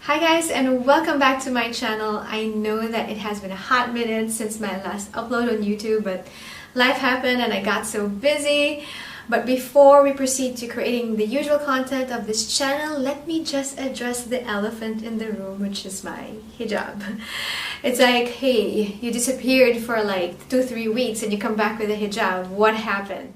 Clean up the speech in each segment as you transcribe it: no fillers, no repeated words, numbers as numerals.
Hi guys and welcome back to my channel. I know that it has been a hot minute since my last upload on YouTube, but life happened and I got so busy. But before we proceed to creating the usual content of this channel, let me just address the elephant in the room, which is my hijab. It's like, hey, you disappeared for like 2-3 weeks and you come back with a hijab. What happened?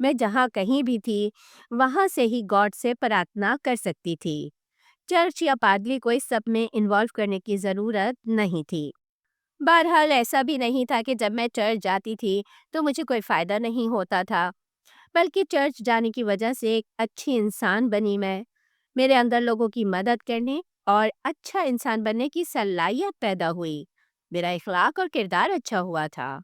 میں جہاں کہیں بھی تھی وہاں سے ہی God سے پرارتھنا کر سکتی تھی۔ چرچ یا پادری کو اس سب میں انوالو کرنے کی ضرورت نہیں تھی۔ بہرحال ایسا بھی نہیں تھا کہ جب میں چرچ جاتی تھی تو مجھے کوئی فائدہ نہیں ہوتا تھا، بلکہ چرچ جانے کی وجہ سے ایک اچھی انسان بنی میں۔ میرے اندر لوگوں کی مدد کرنے اور اچھا انسان بننے کی صلاحیت پیدا ہوئی۔ میرا اخلاق اور کردار اچھا ہوا تھا۔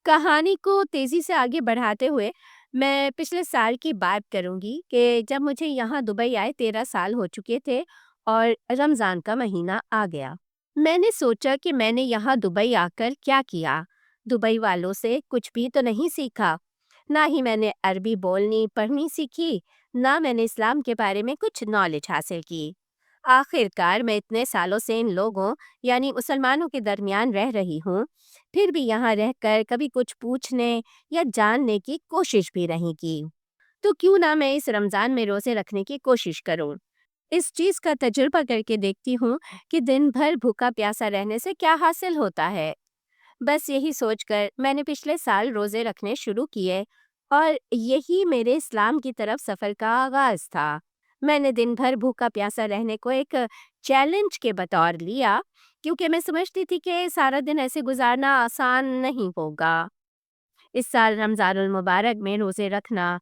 کہانی کو تیزی سے آگے بڑھاتے ہوئے میں پچھلے سال کی بات کروں گی کہ جب مجھے یہاں دبئی آئے 13 سال ہو چکے تھے اور رمضان کا مہینہ آ گیا۔ میں نے سوچا کہ میں نے یہاں دبئی آ کر کیا کیا؟ دبئی والوں سے کچھ بھی تو نہیں سیکھا۔ نہ ہی میں نے عربی بولنی پڑھنی سیکھی، نہ میں نے اسلام کے بارے میں کچھ نالج حاصل کی۔ آخر کار میں اتنے سالوں سے ان لوگوں یعنی مسلمانوں کے درمیان رہ رہی ہوں، پھر بھی یہاں رہ کر کبھی کچھ پوچھنے یا جاننے کی کوشش بھی نہیں کی۔ تو کیوں نہ میں اس رمضان میں روزے رکھنے کی کوشش کروں؟ اس چیز کا تجربہ کر کے دیکھتی ہوں کہ دن بھر بھوکا پیاسا رہنے سے کیا حاصل ہوتا ہے۔ بس یہی سوچ کر میں نے پچھلے سال روزے رکھنے شروع کیے اور یہی میرے اسلام کی طرف سفر کا آغاز تھا۔ میں نے دن بھر بھوکا پیاسا رہنے کو ایک چیلنج کے بطور لیا، کیونکہ میں سمجھتی تھی کہ سارا دن ایسے گزارنا آسان نہیں ہوگا۔ اس سال رمضان المبارک میں روزے رکھنا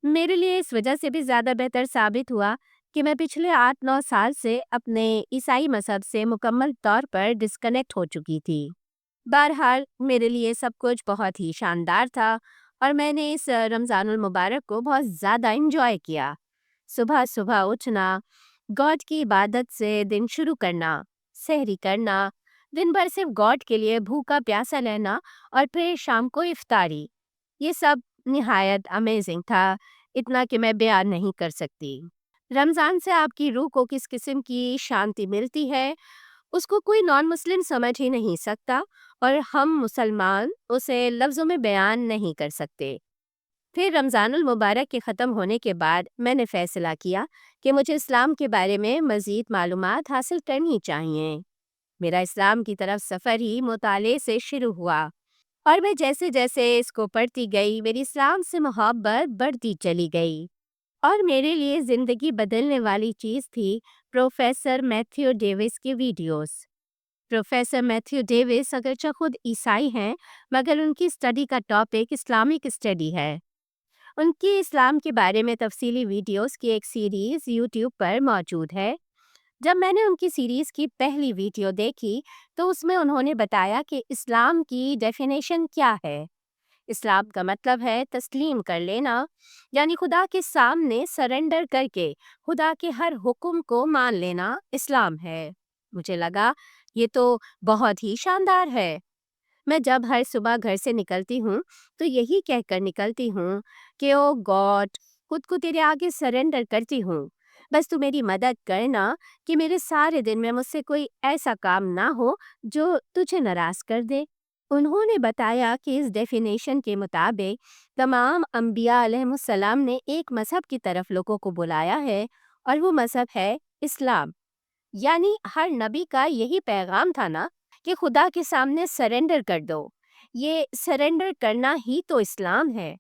میرے لیے اس وجہ سے بھی زیادہ بہتر ثابت ہوا کہ میں پچھلے 8-9 سال سے اپنے عیسائی مذہب سے مکمل طور پر ڈسکنیکٹ ہو چکی تھی۔ بہرحال میرے لیے سب کچھ بہت ہی شاندار تھا اور میں نے اس رمضان المبارک کو بہت زیادہ انجوائے کیا۔ صبح صبح اٹھنا، گاڈ کی عبادت سے دن شروع کرنا، سحری کرنا، دن بھر صرف گاڈ کے لیے بھوکا پیاسا رہنا اور پھر شام کو افطاری، یہ سب نہایت امیزنگ تھا، اتنا کہ میں بیان نہیں کر سکتی۔ رمضان سے آپ کی روح کو کس قسم کی شانتی ملتی ہے اس کو کوئی نان مسلم سمجھ ہی نہیں سکتا، اور ہم مسلمان اسے لفظوں میں بیان نہیں کر سکتے۔ پھر رمضان المبارک کے ختم ہونے کے بعد میں نے فیصلہ کیا کہ مجھے اسلام کے بارے میں مزید معلومات حاصل کرنی چاہیے۔ میرا اسلام کی طرف سفر ہی مطالعے سے شروع ہوا، اور میں جیسے جیسے اس کو پڑھتی گئی میری اسلام سے محبت بڑھتی چلی گئی۔ اور میرے لیے زندگی بدلنے والی چیز تھی پروفیسر میتھیو ڈیوس کی ویڈیوز۔ پروفیسر میتھیو ڈیوس اگرچہ خود عیسائی ہیں، مگر ان کی اسٹڈی کا ٹاپک اسلامک اسٹڈی ہے۔ ان کی اسلام کے بارے میں تفصیلی ویڈیوز کی ایک سیریز یوٹیوب پر موجود ہے۔ جب میں نے ان کی سیریز کی پہلی ویڈیو دیکھی تو اس میں انہوں نے بتایا کہ اسلام کی ڈیفینیشن کیا ہے۔ اسلام کا مطلب ہے تسلیم کر لینا، یعنی خدا کے سامنے سرنڈر کر کے خدا کے ہر حکم کو مان لینا اسلام ہے۔ مجھے لگا یہ تو بہت ہی شاندار ہے۔ میں جب ہر صبح گھر سے نکلتی ہوں تو یہی کہہ کر نکلتی ہوں کہ او گاڈ، خود کو تیرے آگے سرنڈر کرتی ہوں، بس تو میری مدد کرنا کہ میرے سارے دن میں مجھ سے کوئی ایسا کام نہ ہو جو تجھے ناراض کر دے۔ انہوں نے بتایا کہ اس ڈیفینیشن کے مطابق تمام انبیاء علیہ السلام نے ایک مذہب کی طرف لوگوں کو بلایا ہے، اور وہ مذہب ہے اسلام۔ یعنی ہر نبی کا یہی پیغام تھا نا کہ خدا کے سامنے سرنڈر کر دو، یہ سرنڈر کرنا ہی تو اسلام ہے۔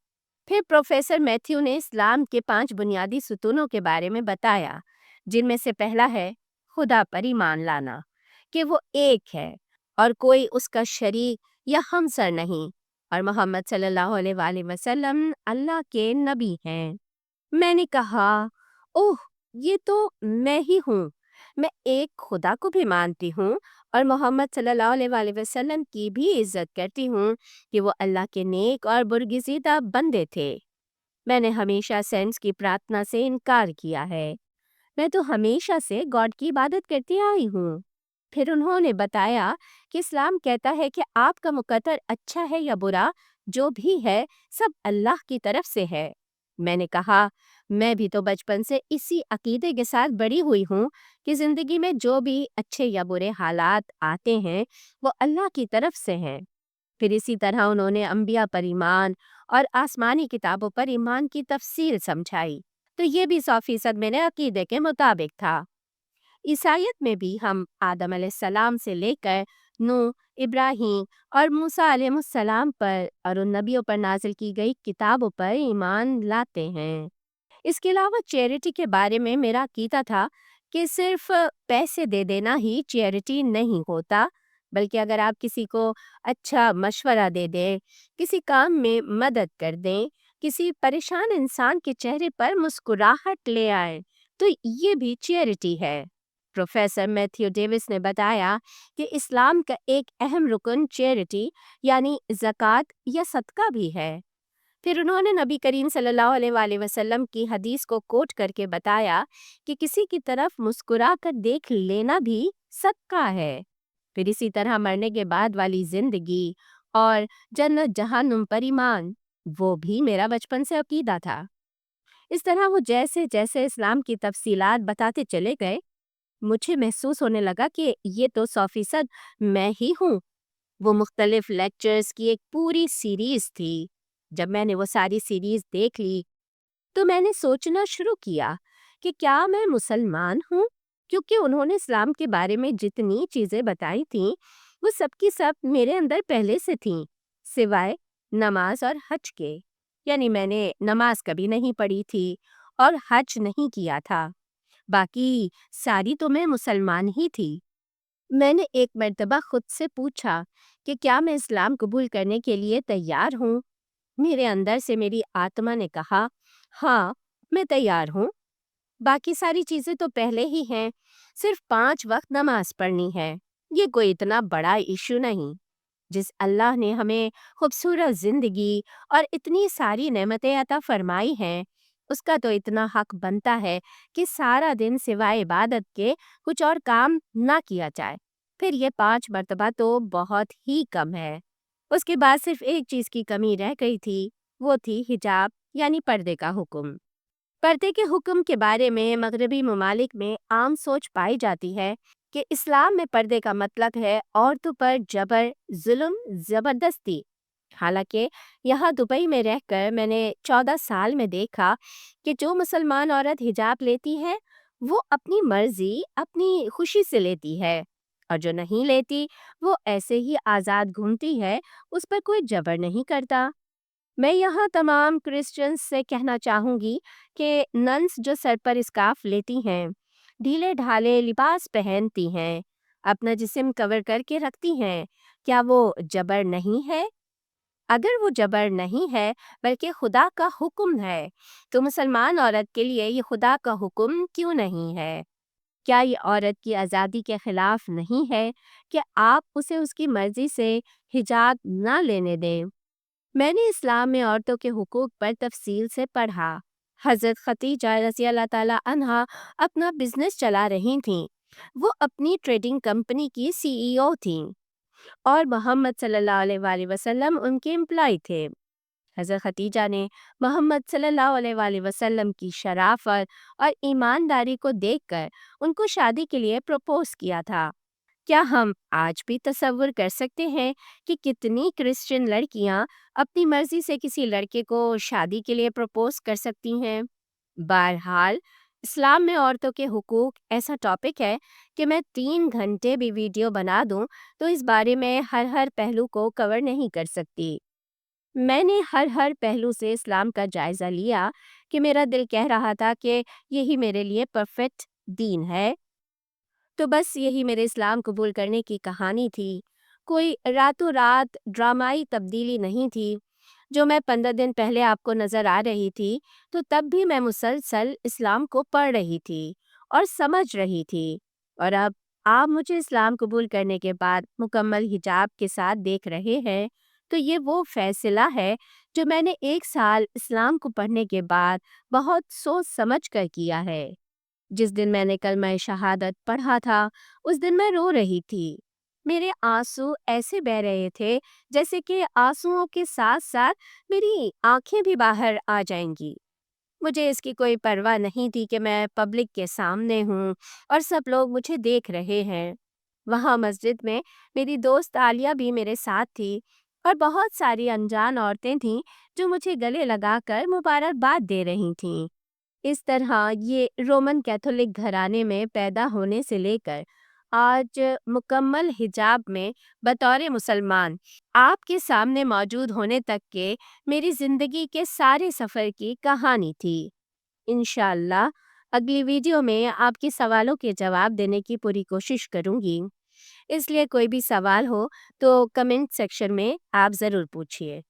پھر پروفیسر میتھیو نے اسلام کے 5 بنیادی ستونوں کے بارے میں بتایا، جن میں سے پہلا ہے خدا پر ایمان لانا، کہ وہ ایک ہے اور کوئی اس کا شریک یا ہمسر نہیں، اور محمد صلی اللہ علیہ وآلہ وسلم اللہ کے نبی ہیں۔ میں نے کہا، اوہ، یہ تو میں ہی ہوں۔ میں ایک خدا کو بھی مانتی ہوں اور محمد صلی اللہ علیہ وآلہ وسلم کی بھی عزت کرتی ہوں کہ وہ اللہ کے نیک اور برگزیدہ بندے تھے۔ میں نے ہمیشہ سینس کی پرارتھنا سے انکار کیا ہے۔ میں تو ہمیشہ سے گاڈ کی عبادت کرتی آئی ہوں۔ پھر انہوں نے بتایا کہ اسلام کہتا ہے کہ آپ کا مقدر اچھا ہے یا برا، جو بھی ہے سب اللہ کی طرف سے ہے۔ میں نے کہا، میں بھی تو بچپن سے اسی عقیدے کے ساتھ بڑی ہوئی ہوں کہ زندگی میں جو بھی اچھے یا برے حالات آتے ہیں وہ اللہ کی طرف سے ہیں۔ پھر اسی طرح انہوں نے انبیاء پر ایمان اور آسمانی کتابوں پر ایمان کی تفصیل سمجھائی، تو یہ بھی 100% میرے عقیدے کے مطابق تھا۔ عیسائیت میں بھی ہم آدم علیہ السلام سے لے کر نوح، ابراہیم اور موسیٰ علیہ السلام پر اور ان نبیوں پر نازل کی گئی کتابوں پر ایمان لاتے ہیں۔ اس کے علاوہ چیریٹی کے بارے میں میرا عقیدہ تھا کہ صرف پیسے دے دینا ہی چیریٹی نہیں ہوتا، بلکہ اگر آپ کسی کو اچھا مشورہ دے دیں، کسی کام میں مدد کر دیں، کسی پریشان انسان کے چہرے پر مسکراہٹ لے آئیں تو یہ بھی چیریٹی ہے۔ پروفیسر میتھیو ڈیوس نے بتایا کہ اسلام کا ایک اہم رکن چیریٹی یعنی زکوٰۃ یا صدقہ بھی ہے۔ پھر انہوں نے نبی کریم صلی اللہ علیہ وآلہ وسلم کی حدیث کو کوٹ کر کے بتایا کہ کسی کی طرف مسکرا کر دیکھ لینا بھی صدقہ ہے۔ پھر اسی طرح مرنے کے بعد والی زندگی اور جنت جہنم پر ایمان، وہ بھی میرا بچپن سے عقیدہ تھا۔ اس طرح وہ جیسے جیسے اسلام کی تفصیلات بتاتے چلے گئے، مجھے محسوس ہونے لگا کہ یہ تو 100% میں ہی ہوں۔ وہ مختلف لیکچرز کی ایک پوری سیریز تھی۔ جب میں نے وہ ساری سیریز دیکھ لی تو میں نے سوچنا شروع کیا کہ کیا میں مسلمان ہوں، کیونکہ انہوں نے اسلام کے بارے میں جتنی چیزیں بتائی تھیں وہ سب کی سب میرے اندر پہلے سے تھیں، سوائے نماز اور حج کے۔ یعنی میں نے نماز کبھی نہیں پڑھی تھی اور حج نہیں کیا تھا، باقی ساری تو میں مسلمان ہی تھی۔ میں نے ایک مرتبہ خود سے پوچھا کہ کیا میں اسلام قبول کرنے کے لیے تیار ہوں؟ میرے اندر سے میری آتما نے کہا، ہاں میں تیار ہوں، باقی ساری چیزیں تو پہلے ہی ہیں، صرف 5 وقت نماز پڑھنی ہے، یہ کوئی اتنا بڑا ایشو نہیں۔ جس اللہ نے ہمیں خوبصورت زندگی اور اتنی ساری نعمتیں عطا فرمائی ہیں، اس کا تو اتنا حق بنتا ہے کہ سارا دن سوائے عبادت کے کچھ اور کام نہ کیا جائے۔ پھر یہ 5 مرتبہ تو بہت ہی کم ہے۔ اس کے بعد صرف ایک چیز کی کمی رہ گئی تھی، وہ تھی حجاب یعنی پردے کا حکم۔ پردے کے حکم کے بارے میں مغربی ممالک میں عام سوچ پائی جاتی ہے کہ اسلام میں پردے کا مطلب ہے عورتوں پر جبر، ظلم، زبردستی۔ حالانکہ یہاں دبئی میں رہ کر میں نے 14 سال میں دیکھا کہ جو مسلمان عورت حجاب لیتی ہے وہ اپنی مرضی، اپنی خوشی سے لیتی ہے، اور جو نہیں لیتی وہ ایسے ہی آزاد گھومتی ہے، اس پر کوئی جبر نہیں کرتا۔ میں یہاں تمام کرسچنز سے کہنا چاہوں گی کہ ننس جو سر پر اسکارف لیتی ہیں، ڈھیلے ڈھالے لباس پہنتی ہیں، اپنا جسم کور کر کے رکھتی ہیں، کیا وہ جبر نہیں ہے؟ اگر وہ جبر نہیں ہے بلکہ خدا کا حکم ہے تو مسلمان عورت کے لیے یہ خدا کا حکم کیوں نہیں ہے؟ کیا یہ عورت کی آزادی کے خلاف نہیں ہے کہ آپ اسے اس کی مرضی سے حجاب نہ لینے دیں؟ میں نے اسلام میں عورتوں کے حقوق پر تفصیل سے پڑھا۔ حضرت خدیجہ رضی اللہ تعالی عنہا اپنا بزنس چلا رہی تھیں، وہ اپنی ٹریڈنگ کمپنی کی CEO تھیں اور محمد صلی اللہ علیہ وآلہ وسلم ان کے امپلائی تھے۔ حضرت خدیجہ نے محمد صلی اللہ علیہ وآلہ وسلم کی شرافت اور ایمانداری کو دیکھ کر ان کو شادی کے لیے پروپوز کیا تھا۔ کیا ہم آج بھی تصور کر سکتے ہیں کہ کتنی کرسچن لڑکیاں اپنی مرضی سے کسی لڑکے کو شادی کے لیے پروپوز کر سکتی ہیں؟ بہرحال اسلام میں عورتوں کے حقوق ایسا ٹاپک ہے کہ میں 3 گھنٹے بھی ویڈیو بنا دوں تو اس بارے میں ہر پہلو کو کور نہیں کر سکتی۔ میں نے ہر پہلو سے اسلام کا جائزہ لیا کہ میرا دل کہہ رہا تھا کہ یہی میرے لیے پرفیکٹ دین ہے۔ تو بس یہی میرے اسلام قبول کرنے کی کہانی تھی۔ کوئی راتوں رات ڈرامائی تبدیلی نہیں تھی۔ جو میں 15 دن پہلے آپ کو نظر آ رہی تھی تو تب بھی میں مسلسل اسلام کو پڑھ رہی تھی اور سمجھ رہی تھی، اور اب آپ مجھے اسلام قبول کرنے کے بعد مکمل حجاب کے ساتھ دیکھ رہے ہیں تو یہ وہ فیصلہ ہے جو میں نے 1 سال اسلام کو پڑھنے کے بعد بہت سوچ سمجھ کر کیا ہے۔ جس دن میں نے کلمہ شہادت پڑھا تھا اس دن میں رو رہی تھی۔ میرے آنسو ایسے بہہ رہے تھے جیسے کہ آنسوؤں کے ساتھ ساتھ میری آنکھیں بھی باہر آ جائیں گی۔ مجھے اس کی کوئی پرواہ نہیں تھی کہ میں پبلک کے سامنے ہوں اور سب لوگ مجھے دیکھ رہے ہیں۔ وہاں مسجد میں میری دوست عالیہ بھی میرے ساتھ تھی اور بہت ساری انجان عورتیں تھیں جو مجھے گلے لگا کر مبارکباد دے رہی تھیں۔ اس طرح یہ رومن کیتھولک گھرانے میں پیدا ہونے سے لے کر آج مکمل حجاب میں بطور مسلمان آپ کے سامنے موجود ہونے تک کے میری زندگی کے سارے سفر کی کہانی تھی۔ انشاءاللہ اگلی ویڈیو میں آپ کے سوالوں کے جواب دینے کی پوری کوشش کروں گی، اس لیے کوئی بھی سوال ہو تو کمنٹ سیکشن میں آپ ضرور پوچھیے۔